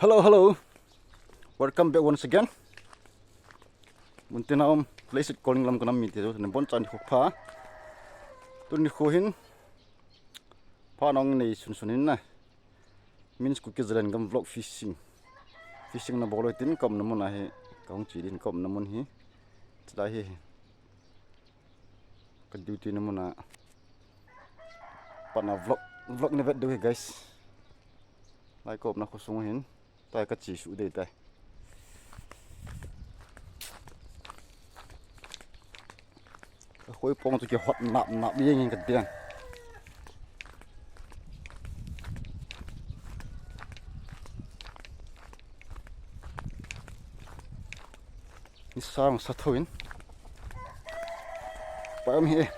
Hello. Welcome back once again. Thanom place it calling lam kanam mite so ne bon chan khokpha. Tun ni khohin. Pha nong nei sunin na. Means Kuki ZALENGAM vlog fishing. Fishing na bolo tin kom namun na he. Kaung chi din kom namun hi. Tla hi. Ka duty namun na. Pa na vlog ne vet do guys. Lai kop na khosung hin. Tai ka chi su dei tai. Khoi pong tu ki hot nap yeng ka tiang. Ni sang sa thoin. Pa mi he.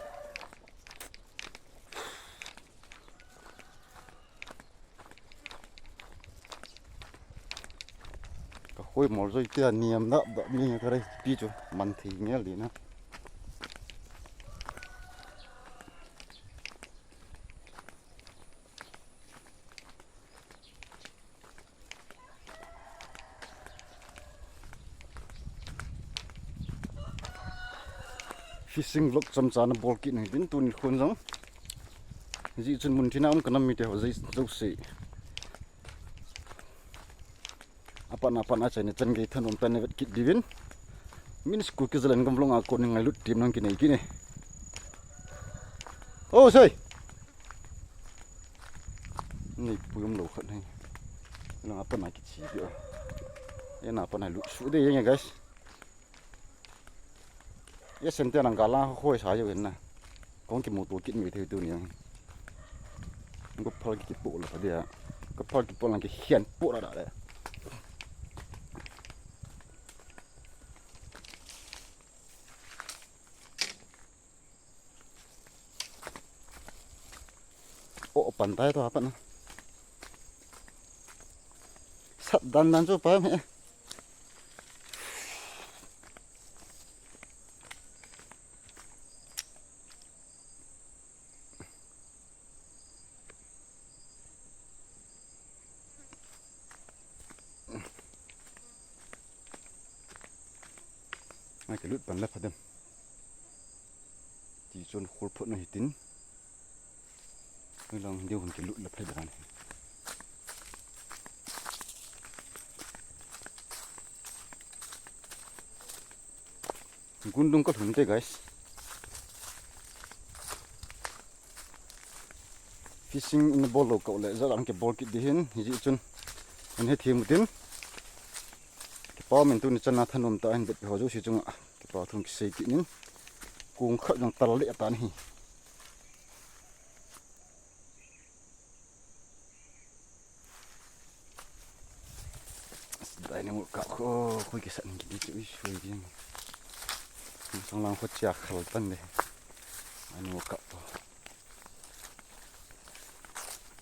Ka khoi mol zoi tia niam na ba mi ka rai pi chu man thi ngel di na. Fishing vlog cham cha na bol ki nei din tun khon jong ji chun mun thina kanam mite ho jouse apa na chane chan ge Thanom tan ne kit divin min Kuki ZALENGAM vlog a ko ni ngailut tim nang ki nei ki ne oh sei ni puyum lo khat nei lang apa na ki chi yo ena apa na lu su de yeng guys yes sente nang gala khoi sa yo na kong ki motor kit mi theu tu ni ko phal ki po la pa dia ko phal ki po lang ki hian po la da le o pantai to apa na sat dan chu pa me cái lút bắn lấp hết chỉ chôn khối phốt này tính người lòng điều cái lút lấp hết rồi cũng đúng có thùng thế guys fishing in the ball cậu lại rất là cái ball kit đi hin chỉ chôn anh hết thêm một tiếng bao mình tu ni chân là Thanom ta anh biết họ chú sử dụng cái bao thùng xây kỹ nín cùng khởi động tàu lệ ta này đây này một cậu khôi cái sẵn cái chữ suy đi xong làm khói chạc khởi tân này anh một cậu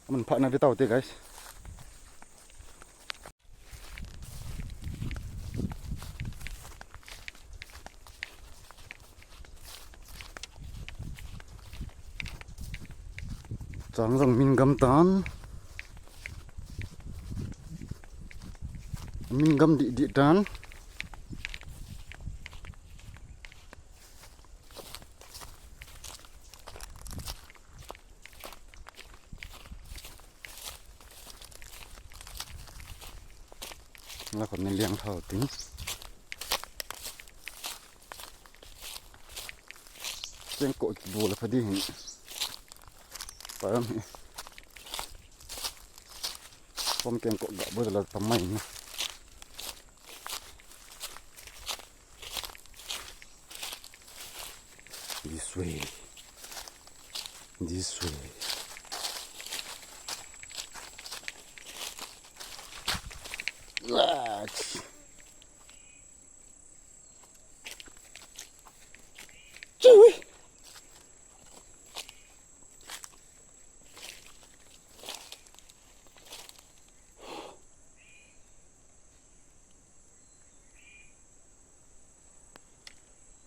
mình phải nói với tàu thế guys chẳng rằng mình găm tán mình găm địa tán là còn nên liang thao tính trên cội bùa là phải đi hình phải không? Không kèm cột gạo bây giờ là tầm mày nữa. This way. Chui.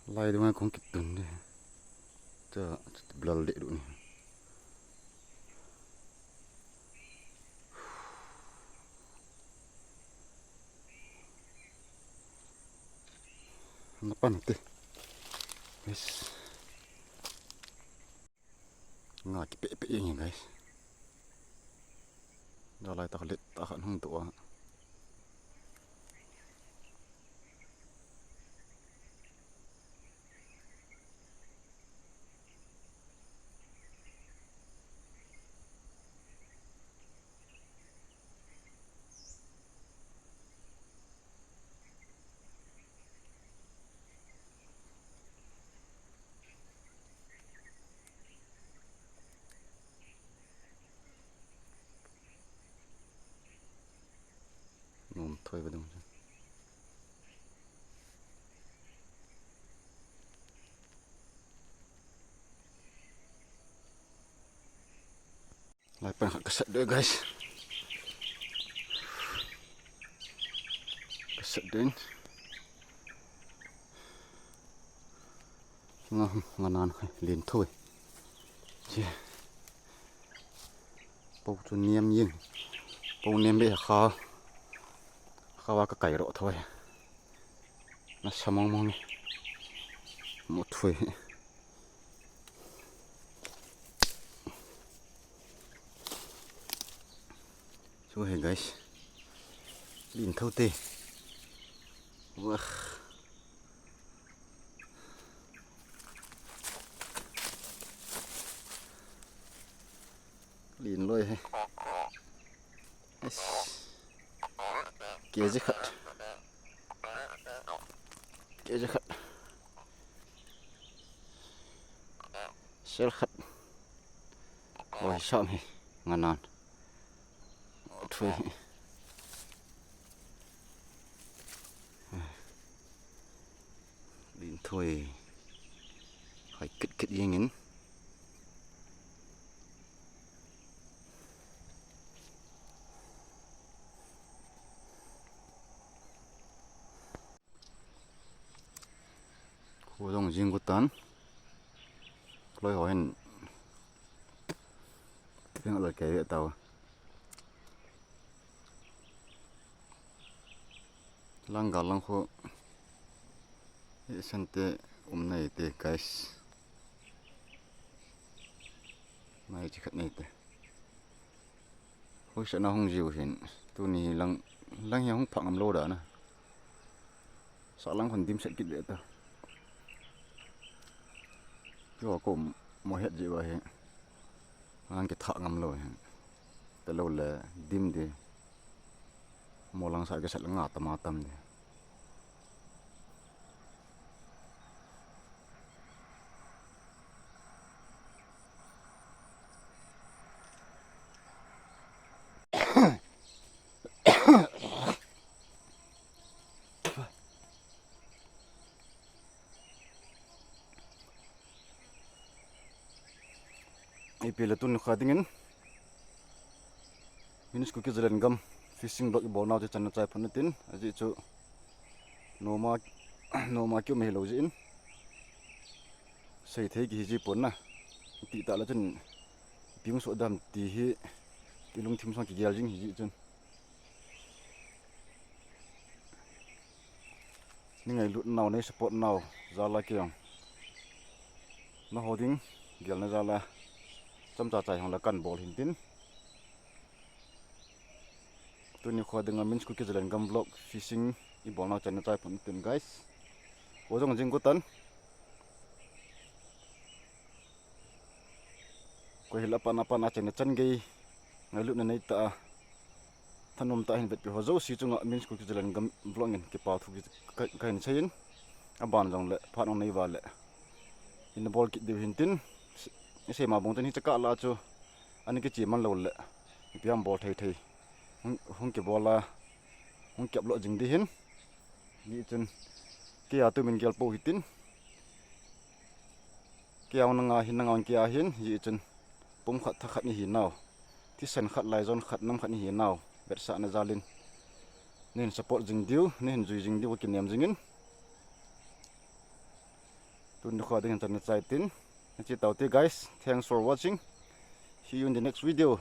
Lai dengan kong kitun deh. Cak belal dek dulu ni. Apa nanti? Guys. Nggak kipik-kipik ini guys. Dah lah tak lihat tak hang tua. Thôi vào đâu. Lại phải keset deh guys. Keset deh. Nganan liền thôi. Chê. Bầu cho niêm yên. Bầu niêm bị khó. Khó cái cày rộ thôi. Nó sao mong mong. Một thôi. So hey guys. Liền thâu tê. Wow. Liền lôi hay. Kg Khat. Kg Khat. Sel Khat. Ôi Chom hay. Nganan. Thôi. Liền thôi. Phải kịch gì ngin. Khu dòng riêng của tán. Lôi hỏi hình. Tiếng lời kể về tàu. Lang galang khu. Sante này te guys. Mai chỉ khát này te. Hoi sẽ nào không dịu hiện. Tu ni lang yang không phẳng am lô đã nè. Sợ lang còn tim sẽ kịch để ta. Cái họ cũng mua hết gì vậy. Lang cái thọ ngâm lôi. Tại lâu là dim đi. Mua lang sai cái sạch lang ngạt tâm đi. Ipilatun khadingin minus Kuki ZALENGAM fishing block bol now channel chai phunatin aji chu noma kyu me lo jin sei thei ki ji pon na ti ta la chen ping so dam ti hi tilung thim song ki gel jing hi chen ni Ngailutna ne support now zala kyang na holding gel na zala chăm cha chai hong la kan bol hin tin tu ni kho dengan min Kuki ZALENGAM vlog fishing I bol na channel chai pun tin guys wo jong jing ko tan ko hila apa na channel chan gei Ngailutna nei ta Thanom ta hin vet pi ho jouse chunga min Kuki ZALENGAM vlog ngin ki pa thu ka hin chain aban jong le phan ong nei wa le in bol ki de hin tin se ma bong tan hi chaka la chu ani ke chi man lo le piam bol thei thei hung ke bola hung kep lo jing di hin ni chen ke a tu min gel po hitin ke aw na nga hin na ngang ke a hin hi chen pum khat tha khat ni hi naw ti sen khat lai zon khat nam khat ni hi naw ber sa na zalin nen support jing diu nen zui jing diu ki nem jingin tun kho ding tan chai tin chi tawti guys, thanks for watching. See you in the next video.